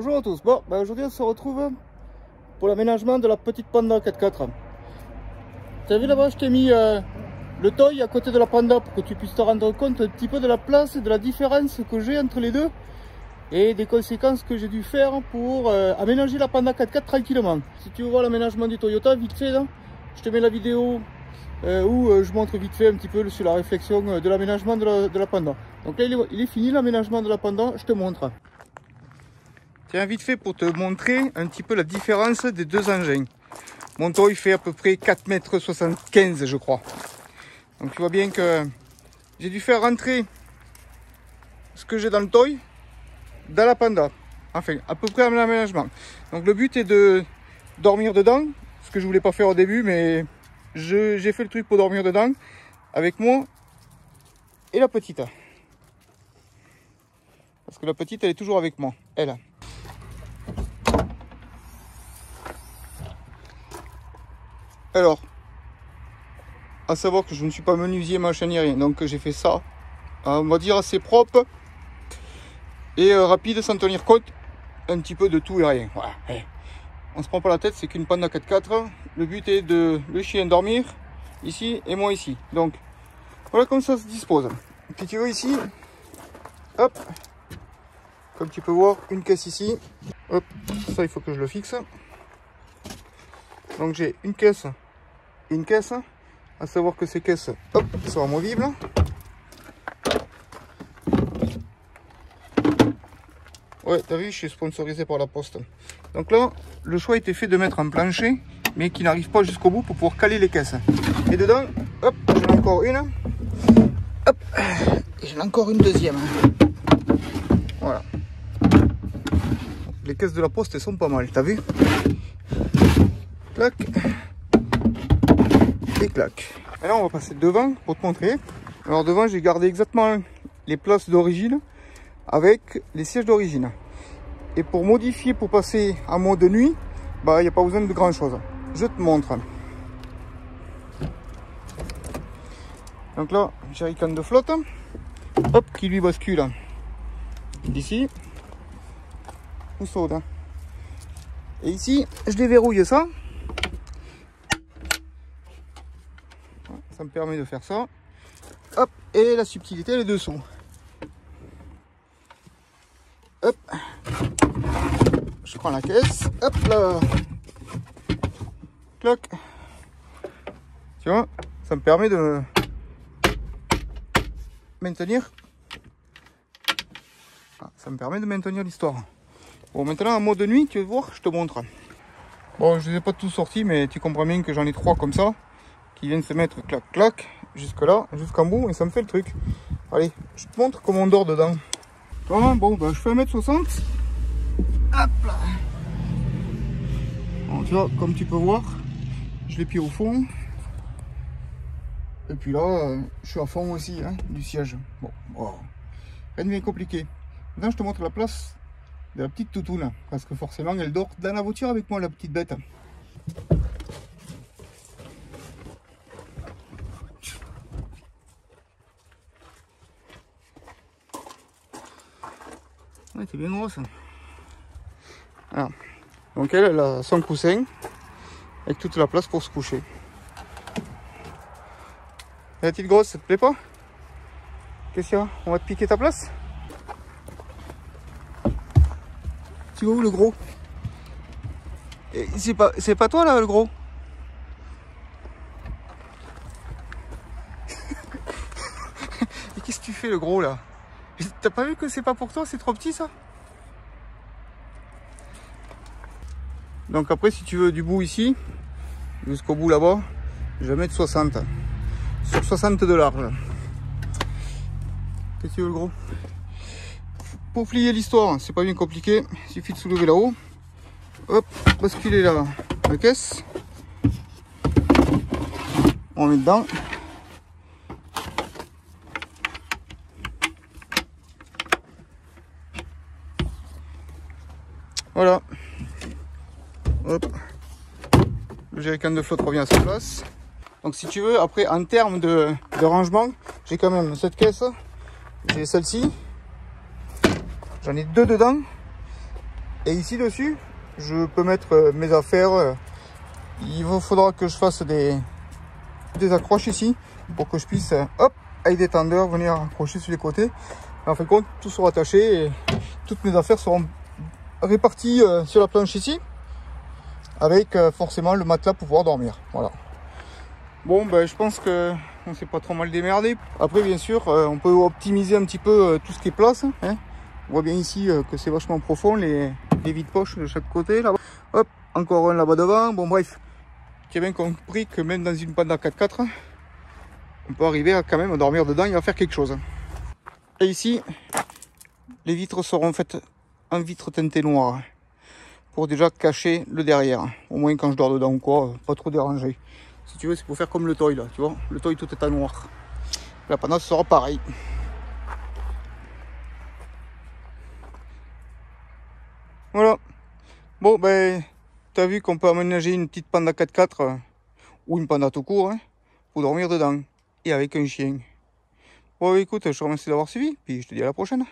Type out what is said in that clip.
Bonjour à tous. Bon, aujourd'hui on se retrouve pour l'aménagement de la petite Panda 4x4. Tu as vu là-bas, je t'ai mis le toy à côté de la Panda pour que tu puisses te rendre compte un petit peu de la place et de la différence que j'ai entre les deux et des conséquences que j'ai dû faire pour aménager la Panda 4x4 tranquillement. Si tu veux voir l'aménagement du Toyota vite fait, là, je te mets la vidéo où je montre vite fait un petit peu sur la réflexion de l'aménagement de la Panda. Donc là il est fini l'aménagement de la Panda, je te montre. Tiens, vite fait pour te montrer un petit peu la différence des deux engins. Mon toy fait à peu près 4,75 m je crois. Donc tu vois bien que j'ai dû faire rentrer ce que j'ai dans le toy dans la Panda. Enfin, à peu près à l'aménagement. Donc le but est de dormir dedans, ce que je voulais pas faire au début, mais j'ai fait le truc pour dormir dedans avec moi et la petite. Parce que la petite elle est toujours avec moi, elle. Alors, à savoir que je ne suis pas menuisier, machin ni rien, donc j'ai fait ça, on va dire assez propre et rapide sans tenir compte un petit peu de tout et rien. Voilà. On se prend pas la tête, c'est qu'une Panda 4x4, le but est de le chien dormir ici et moi ici. Donc voilà comme ça se dispose. Si tu veux ici, hop, comme tu peux voir, une caisse ici, hop, ça il faut que je le fixe. Donc j'ai une caisse et une caisse, à savoir que ces caisses, hop, sont amovibles. Ouais, t'as vu, je suis sponsorisé par la Poste. Donc là, le choix a été fait de mettre un plancher, mais qui n'arrive pas jusqu'au bout pour pouvoir caler les caisses. Et dedans, hop, j'en ai encore une. Hop, et j'en ai encore une deuxième. Voilà. Les caisses de la Poste, elles sont pas mal, t'as vu? Clac. Et clac. Maintenant, on va passer devant pour te montrer. Alors devant, j'ai gardé exactement les places d'origine avec les sièges d'origine. Et pour modifier, pour passer en mode nuit, bah il n'y a pas besoin de grand chose. Je te montre. Donc là, jerrycan de flotte, hop, qui lui bascule d'ici ou soda. Et ici, je déverrouille ça. Ça me permet de faire ça. Hop, et la subtilité elle est dessous. Hop, je prends la caisse, hop là, clac, tu vois, ça me permet de maintenir, l'histoire. Bon, maintenant en mode nuit, tu veux voir, je te montre. Bon, je ne les ai pas tous sortis, mais tu comprends bien que j'en ai trois comme ça, qui viennent se mettre clac clac, jusque là, jusqu'en bout, et ça me fait le truc. Allez, je te montre comment on dort dedans. Bon, bah, je fais 1,60 m. Hop là. Bon, tu vois, comme tu peux voir, je l'ai pris au fond. Et puis là, je suis à fond aussi hein, du siège. Bon, rien de bien compliqué. Maintenant, je te montre la place de la petite toutoune. Parce que forcément, elle dort dans la voiture avec moi, la petite bête. Ouais, t'es bien grosse. Alors, donc elle a son coussin avec toute la place pour se coucher. La petite grosse, ça te plaît pas? Qu'est-ce qu'il y a? On va te piquer ta place? Tu vas où le gros? C'est pas toi là le gros? Et qu'est-ce que tu fais le gros là? T'as pas vu que c'est pas pour toi, c'est trop petit ça? Donc après si tu veux du bout ici, jusqu'au bout là-bas, je vais mettre 60. Sur 60 de large. Qu'est-ce que tu veux le gros? Pour plier l'histoire, c'est pas bien compliqué, il suffit de soulever là-haut. Hop, basculer la caisse. On met dedans. Voilà. Hop. Le jerrycan de flotte revient à sa place. Donc si tu veux, après en termes de rangement, j'ai quand même cette caisse, j'ai celle-ci, j'en ai deux dedans, Et ici dessus, je peux mettre mes affaires. Il faudra que je fasse des accroches ici pour que je puisse, hop, avec des tendeurs, venir accrocher sur les côtés. En fin de compte, tout sera attaché et toutes mes affaires seront réparties sur la planche ici, avec forcément le matelas pour pouvoir dormir. Voilà. Bon, ben, je pense que on s'est pas trop mal démerdé. Après, bien sûr, on peut optimiser un petit peu tout ce qui est place. Hein. On voit bien ici que c'est vachement profond, les vides-poches de chaque côté. Là. Hop, encore un là-bas devant. Bon, bref, tu as bien compris que même dans une Panda 4x4, on peut arriver à quand même dormir dedans et à faire quelque chose. Et ici, les vitres seront faites en vitre teintée noire pour déjà cacher le derrière. Au moins quand je dors dedans ou quoi, pas trop déranger. Si tu veux, c'est pour faire comme le toy là, tu vois. Le toy tout est en noir. La Panda sera pareil. Voilà. Bon, ben, tu as vu qu'on peut aménager une petite Panda 4x4 ou une Panda tout court hein, pour dormir dedans et avec un chien. Bon, écoute, je te remercie d'avoir suivi, puis je te dis à la prochaine.